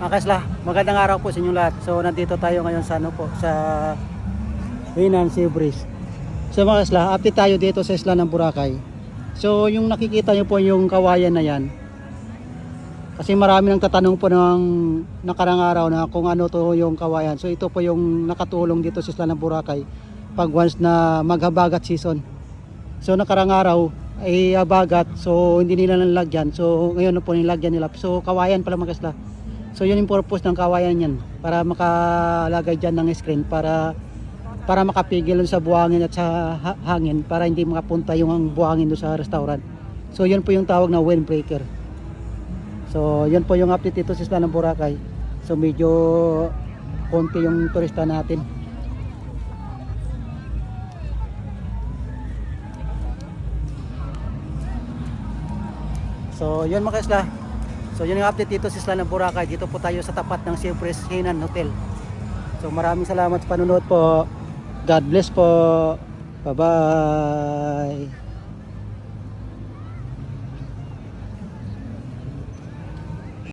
Mga kaisla, magandang araw po sa inyong lahat. So nandito tayo ngayon sa ano po, sa Hinan Sea Breeze. So mga kaisla, update tayo dito sa isla ng Boracay. So yung nakikita nyo po yung kawayan na yan. Kasi marami nang tatanong po ng nakarang araw na kung ano to yung kawayan. So ito po yung nakatulong dito sa isla ng Boracay pag once na maghabagat season. So nakarang araw ay habagat, so hindi nila nalagyan. So ngayon na po nilagyan nila. So kawayan pala mga kaisla. So yun yung purpose ng kawayan yan, para makalagay dyan ng screen para makapigil sa buhangin at sa hangin, para hindi makapunta yung buhangin doon sa restaurant. So yun po yung tawag na windbreaker. So yun po yung update dito sa isla ng Boracay. So medyo konti yung turista natin. So yun mga kaisla. So yun yung update dito sa isla ng Boracay. Dito po tayo sa tapat ng Sea Breeze Hinan Hotel. So maraming salamat sa panunood po. God bless po. Bye bye.